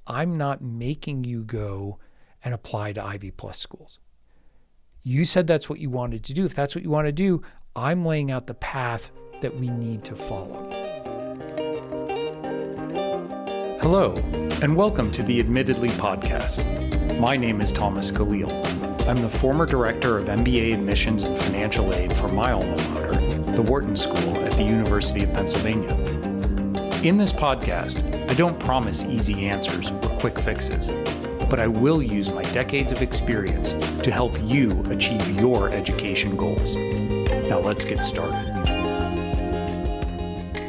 I'm not making you go and apply to Ivy Plus schools. You said that's what you wanted to do. If that's what you want to do, I'm laying out the path that we need to follow. Hello, and welcome to the Admittedly podcast. My name is Thomas Caleel. I'm the former director of MBA admissions and financial aid for my alma mater, the Wharton School at the University of Pennsylvania. In this podcast, I don't promise easy answers or quick fixes, but I will use my decades of experience to help you achieve your education goals. Now let's get started.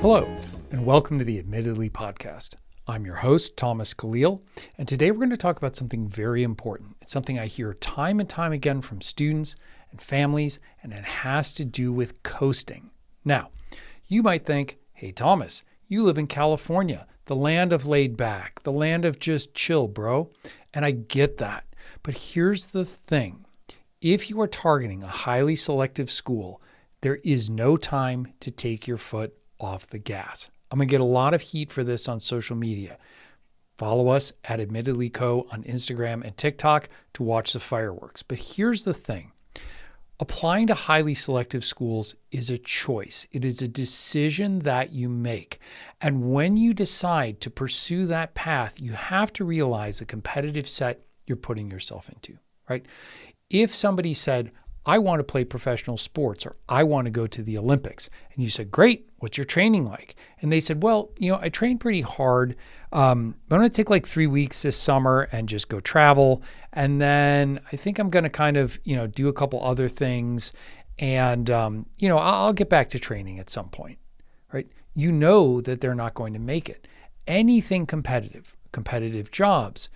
Hello, and welcome to the Admittedly podcast. I'm your host, Thomas Caleel, and today we're going to talk about something very important. It's something I hear time and time again from students and families, and it has to do with coasting. Now, you might think, hey, Thomas, you live in California, the land of laid back, the land of just chill, bro. And I get that. But here's the thing. If you are targeting a highly selective school, there is no time to take your foot off the gas. I'm going to get a lot of heat for this on social media. Follow us at AdmittedlyCo on Instagram and TikTok to watch the fireworks. But here's the thing. Applying to highly selective schools is a choice. It is a decision that you make. And when you decide to pursue that path, you have to realize the competitive set you're putting yourself into, right? If somebody said, I want to play professional sports, or I want to go to the Olympics. And you said, great, what's your training like? And they said, well, I train pretty hard. I'm going to take like 3 weeks this summer and just go travel. And then I think I'm going to kind of, do a couple other things. And, I'll get back to training at some point, right? You know that they're not going to make it. Anything competitive jobs,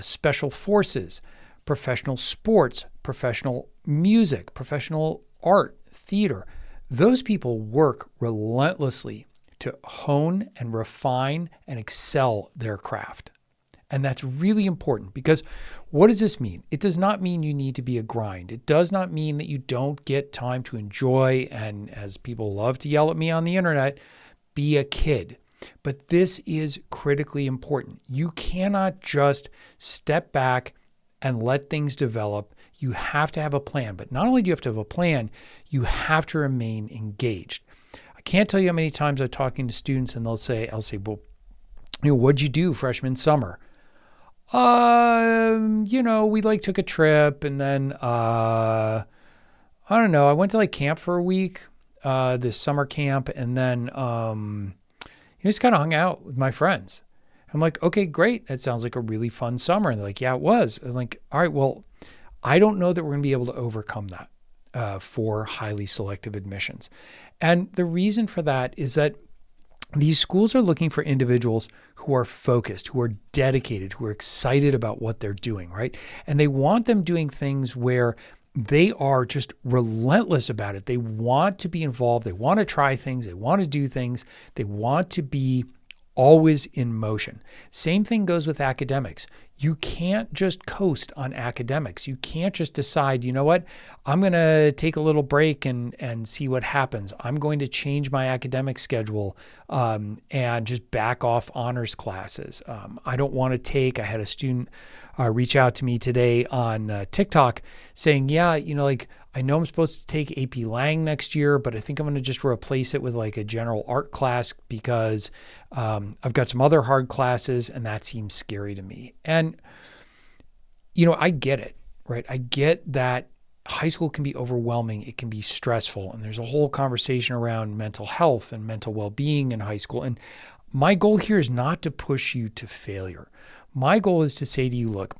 special forces, professional sports, professional music, professional art, theater. Those people work relentlessly to hone and refine and excel their craft. And that's really important because what does this mean? It does not mean you need to be a grind. It does not mean that you don't get time to enjoy and, as people love to yell at me on the internet, be a kid. But this is critically important. You cannot just step back and let things develop. You have to have a plan. But not only do you have to have a plan, you have to remain engaged. I can't tell you how many times I'm talking to students and I'll say, well, what'd you do freshman summer? We took a trip and then, I don't know, I went to camp for a week, this summer camp. And then, just kind of hung out with my friends. I'm like, okay, great. That sounds like a really fun summer. And they're like, yeah, it was. I was like, all right, well, I don't know that we're going to be able to overcome that for highly selective admissions. And the reason for that is that these schools are looking for individuals who are focused, who are dedicated, who are excited about what they're doing, right? And they want them doing things where they are just relentless about it. They want to be involved. They want to try things. They want to do things. They want to be always in motion. Same thing goes with academics. You can't just coast on academics. You can't just decide, you know what, I'm going to take a little break and see what happens. I'm going to change my academic schedule and just back off honors classes. I don't want to I had a student reach out to me today on TikTok saying, yeah, I know I'm supposed to take AP Lang next year, but I think I'm going to just replace it with a general art class because I've got some other hard classes and that seems scary to me. And, I get it, right? I get that high school can be overwhelming. It can be stressful. And there's a whole conversation around mental health and mental well-being in high school. And my goal here is not to push you to failure. My goal is to say to you, look,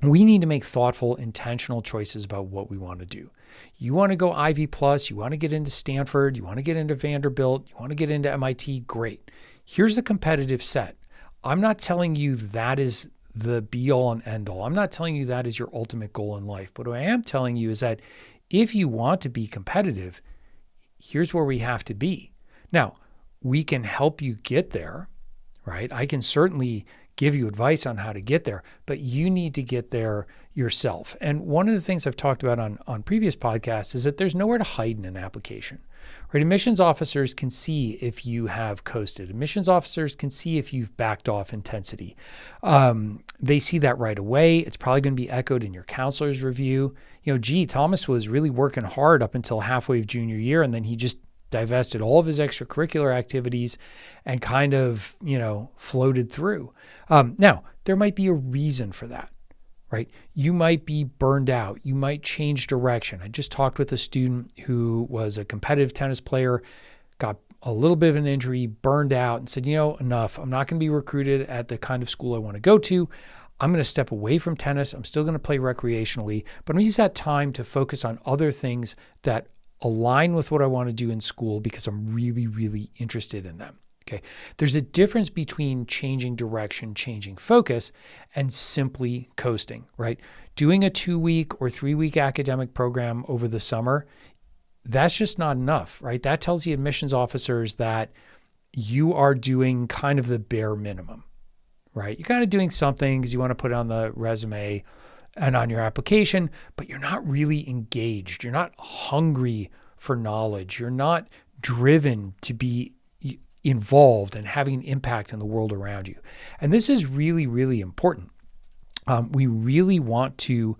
we need to make thoughtful, intentional choices about what we want to do. You want to go Ivy Plus, you want to get into Stanford, you want to get into Vanderbilt, you want to get into MIT, great. Here's the competitive set. I'm not telling you that is the be all and end all. I'm not telling you that is your ultimate goal in life. But what I am telling you is that if you want to be competitive, here's where we have to be. Now, we can help you get there, right? I can certainly give you advice on how to get there, but you need to get there yourself. And one of the things I've talked about on previous podcasts is that there's nowhere to hide in an application, right? Admissions officers can see if you have coasted. Admissions officers can see if you've backed off intensity. They see that right away. It's probably going to be echoed in your counselor's review. Gee, Thomas was really working hard up until halfway of junior year, and then he just divested all of his extracurricular activities and kind of, floated through. Now, there might be a reason for that, right? You might be burned out. You might change direction. I just talked with a student who was a competitive tennis player, got a little bit of an injury, burned out, and said, enough. I'm not going to be recruited at the kind of school I want to go to. I'm going to step away from tennis. I'm still going to play recreationally, but I'm going to use that time to focus on other things that align with what I want to do in school because I'm really, really interested in them. Okay. There's a difference between changing direction, changing focus, and simply coasting, right? Doing a 2-week or 3-week academic program over the summer, that's just not enough, right? That tells the admissions officers that you are doing kind of the bare minimum, right? You're kind of doing something because you want to put it on the resume and on your application, but you're not really engaged. You're not hungry for knowledge. You're not driven to be involved and having an impact in the world around you. And this is really, really important. We really want to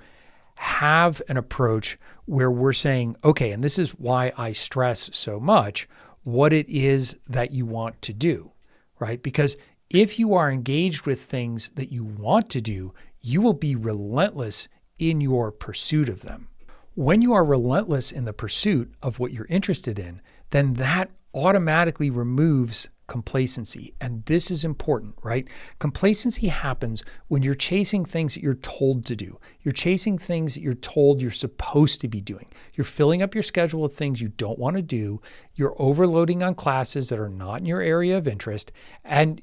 have an approach where we're saying, okay, and this is why I stress so much what it is that you want to do, right? Because if you are engaged with things that you want to do, you will be relentless in your pursuit of them. When you are relentless in the pursuit of what you're interested in, then that automatically removes complacency. And this is important, right? Complacency happens when you're chasing things that you're told to do. You're chasing things that you're told you're supposed to be doing. You're filling up your schedule with things you don't want to do. You're overloading on classes that are not in your area of interest. And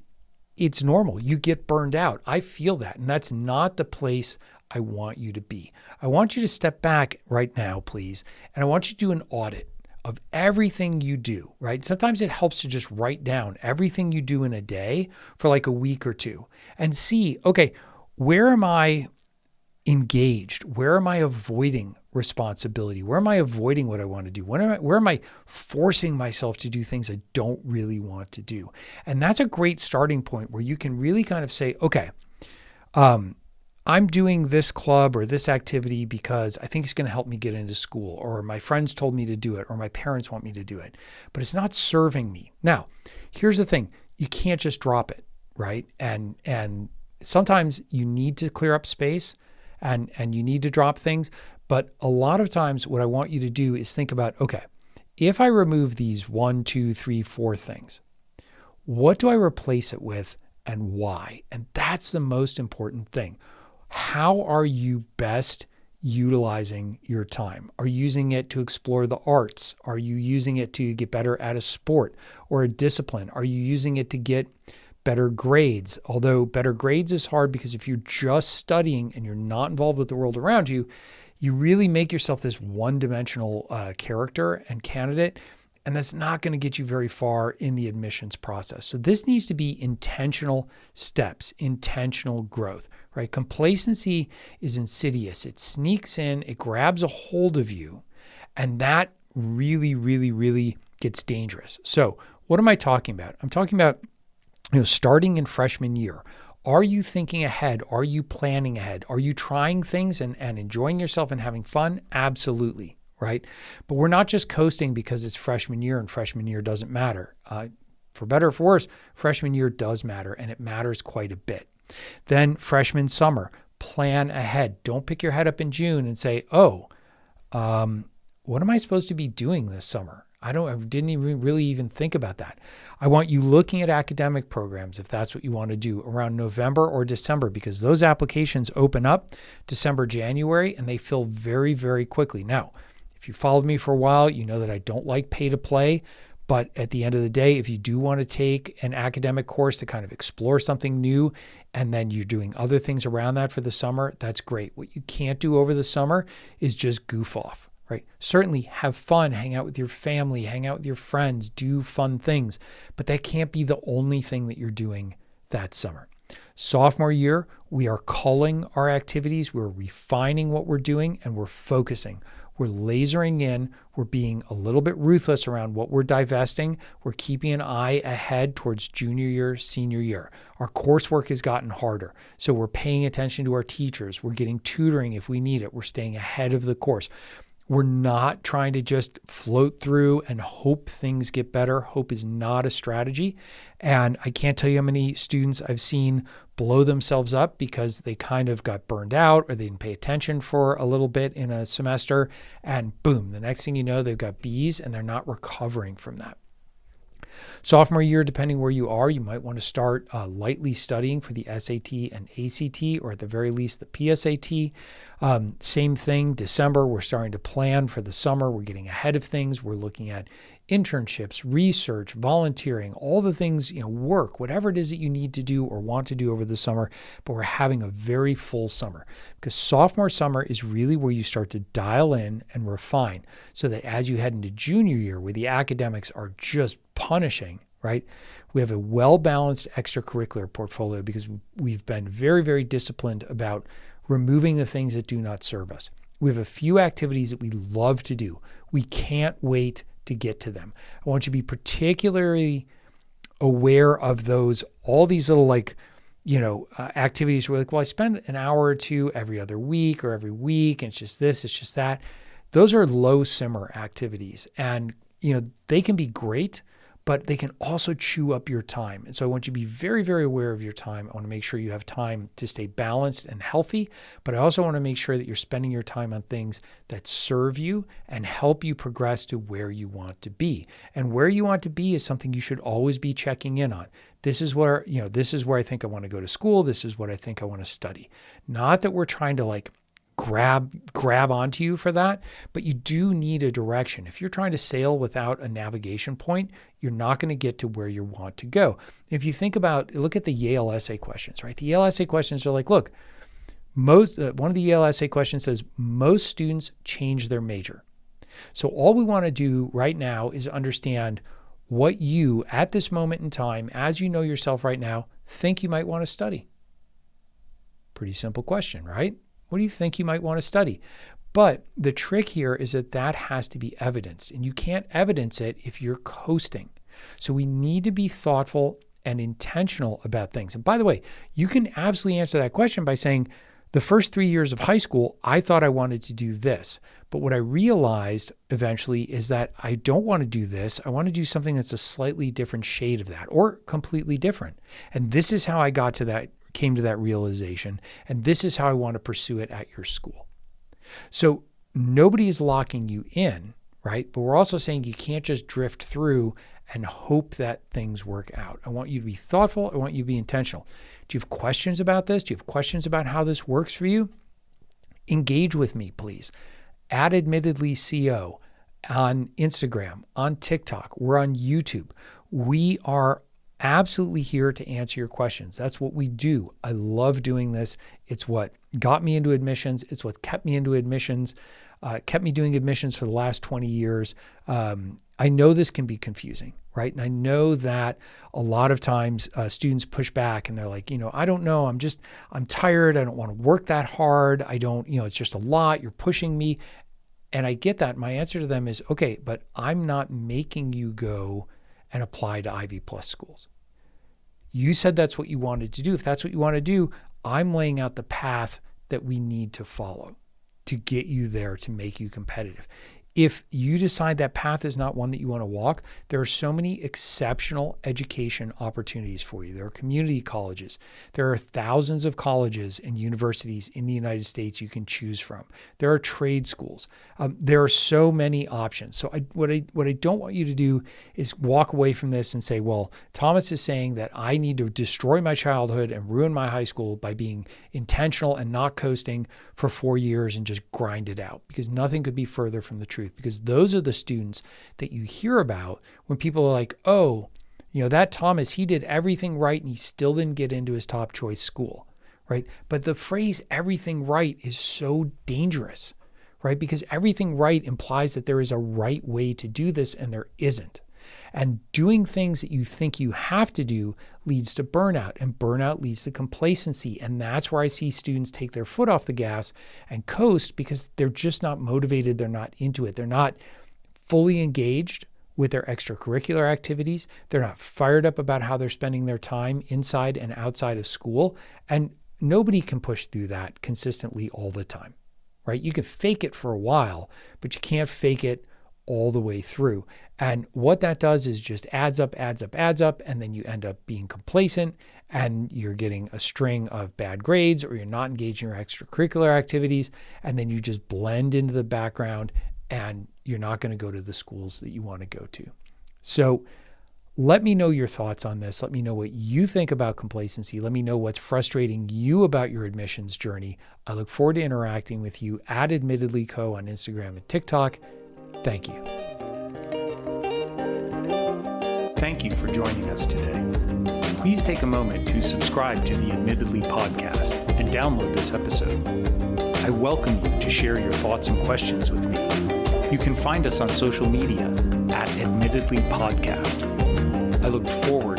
it's normal. You get burned out. I feel that. And that's not the place I want you to be. I want you to step back right now, please. And I want you to do an audit of everything you do, right? Sometimes it helps to just write down everything you do in a day for like a week or two and see, okay, where am I engaged? Where am I avoiding responsibility? Where am I avoiding what I want to do? Where am I forcing myself to do things I don't really want to do? And that's a great starting point where you can really kind of say, okay, I'm doing this club or this activity because I think it's going to help me get into school, or my friends told me to do it, or my parents want me to do it, but it's not serving me. Now, here's the thing. You can't just drop it, right? And sometimes you need to clear up space and you need to drop things. But a lot of times what I want you to do is think about, okay, if I remove these 1, 2, 3, 4 things, what do I replace it with and why? And that's the most important thing. How are you best utilizing your time? Are you using it to explore the arts? Are you using it to get better at a sport or a discipline? Are you using it to get better grades? Although better grades is hard because if you're just studying and you're not involved with the world around you, you really make yourself this one-dimensional character and candidate, and that's not going to get you very far in the admissions process. So this needs to be intentional steps, intentional growth, right? Complacency is insidious. It sneaks in, it grabs a hold of you, and that really, really, really gets dangerous. So what am I talking about? I'm talking about, starting in freshman year. Are you thinking ahead? Are you planning ahead? Are you trying things and enjoying yourself and having fun? Absolutely. Right? But we're not just coasting because it's freshman year and freshman year doesn't matter. For better or for worse, freshman year does matter, and it matters quite a bit. Then freshman summer, plan ahead. Don't pick your head up in June and say, what am I supposed to be doing this summer? I didn't even really think about that. I want you looking at academic programs, if that's what you want to do, around November or December, because those applications open up December, January, and they fill very, very quickly. Now, if you followed me for a while, you know that I don't like pay to play, but at the end of the day, if you do want to take an academic course to kind of explore something new, and then you're doing other things around that for the summer, that's great. What you can't do over the summer is just goof off, right? Certainly have fun, hang out with your family, hang out with your friends, do fun things, but that can't be the only thing that you're doing that summer. Sophomore year, we are culling our activities, we're refining what we're doing, and we're focusing. We're lasering in. We're being a little bit ruthless around what we're divesting. We're keeping an eye ahead towards junior year, senior year. Our coursework has gotten harder. So we're paying attention to our teachers. We're getting tutoring if we need it. We're staying ahead of the course. We're not trying to just float through and hope things get better. Hope is not a strategy. And I can't tell you how many students I've seen blow themselves up because they kind of got burned out or they didn't pay attention for a little bit in a semester. And boom, the next thing you know, they've got B's and they're not recovering from that. Sophomore year, depending where you are, you might want to start lightly studying for the SAT and ACT, or at the very least the PSAT. Same thing, December, we're starting to plan for the summer. We're getting ahead of things. We're looking at internships, research, volunteering, all the things, work, whatever it is that you need to do or want to do over the summer. But we're having a very full summer because sophomore summer is really where you start to dial in and refine so that as you head into junior year where the academics are just punishing, right? We have a well-balanced extracurricular portfolio because we've been very, very disciplined about removing the things that do not serve us. We have a few activities that we love to do. We can't wait to get to them. I want you to be particularly aware of those, all these little activities where I spend an hour or two every other week or every week, and it's just this, it's just that. Those are low simmer activities. And, they can be great, but they can also chew up your time. And so I want you to be very, very aware of your time. I want to make sure you have time to stay balanced and healthy, but I also want to make sure that you're spending your time on things that serve you and help you progress to where you want to be. And where you want to be is something you should always be checking in on. This is where, this is where I think I want to go to school. This is what I think I want to study. Not that we're trying to grab onto you for that, but you do need a direction. If you're trying to sail without a navigation point, you're not going to get to where you want to go. If you look at the Yale essay questions, right? The Yale essay questions are look, one of the Yale essay questions says most students change their major. So all we want to do right now is understand what you, at this moment in time, as you know yourself right now, think you might want to study. Pretty simple question, right? What do you think you might want to study? But the trick here is that has to be evidenced, and you can't evidence it if you're coasting. So we need to be thoughtful and intentional about things. And by the way, you can absolutely answer that question by saying, the first 3 years of high school, I thought I wanted to do this. But what I realized eventually is that I don't want to do this. I want to do something that's a slightly different shade of that or completely different. And this is how I came to that realization. And this is how I want to pursue it at your school. So nobody is locking you in, right? But we're also saying you can't just drift through and hope that things work out. I want you to be thoughtful. I want you to be intentional. Do you have questions about this? Do you have questions about how this works for you? Engage with me, please. At AdmittedlyCO on Instagram, on TikTok, we're on YouTube. We are absolutely here to answer your questions. That's what we do. I love doing this. It's what got me into admissions. It's what kept me into admissions, kept me doing admissions for the last 20 years. I know this can be confusing, right? And I know that a lot of times students push back and they're like, I don't know. I'm tired. I don't want to work that hard. I don't, it's just a lot. You're pushing me. And I get that. My answer to them is, okay, but I'm not making you go and apply to Ivy Plus schools. You said that's what you wanted to do. If that's what you want to do, I'm laying out the path that we need to follow to get you there, to make you competitive. If you decide that path is not one that you want to walk, there are so many exceptional education opportunities for you. There are community colleges. There are thousands of colleges and universities in the United States you can choose from. There are trade schools. There are so many options. So what I don't want you to do is walk away from this and say, well, Thomas is saying that I need to destroy my childhood and ruin my high school by being intentional and not coasting for 4 years and just grind it out, because nothing could be further from the truth. Because those are the students that you hear about when people are like, oh, that Thomas, he did everything right and he still didn't get into his top choice school, right? But the phrase everything right is so dangerous, right? Because everything right implies that there is a right way to do this and there isn't. And doing things that you think you have to do leads to burnout, and burnout leads to complacency. And that's where I see students take their foot off the gas and coast because they're just not motivated. They're not into it. They're not fully engaged with their extracurricular activities. They're not fired up about how they're spending their time inside and outside of school. And nobody can push through that consistently all the time, right? You can fake it for a while, but you can't fake it all the way through. And what that does is just adds up. And then you end up being complacent and you're getting a string of bad grades, or you're not engaging in your extracurricular activities. And then you just blend into the background and you're not going to go to the schools that you want to go to. So let me know your thoughts on this. Let me know what you think about complacency. Let me know what's frustrating you about your admissions journey. I look forward to interacting with you at AdmittedlyCo on Instagram and TikTok. Thank you. Thank you for joining us today. Please take a moment to subscribe to the Admittedly podcast and download this episode. I welcome you to share your thoughts and questions with me. You can find us on social media at Admittedly Podcast. I look forward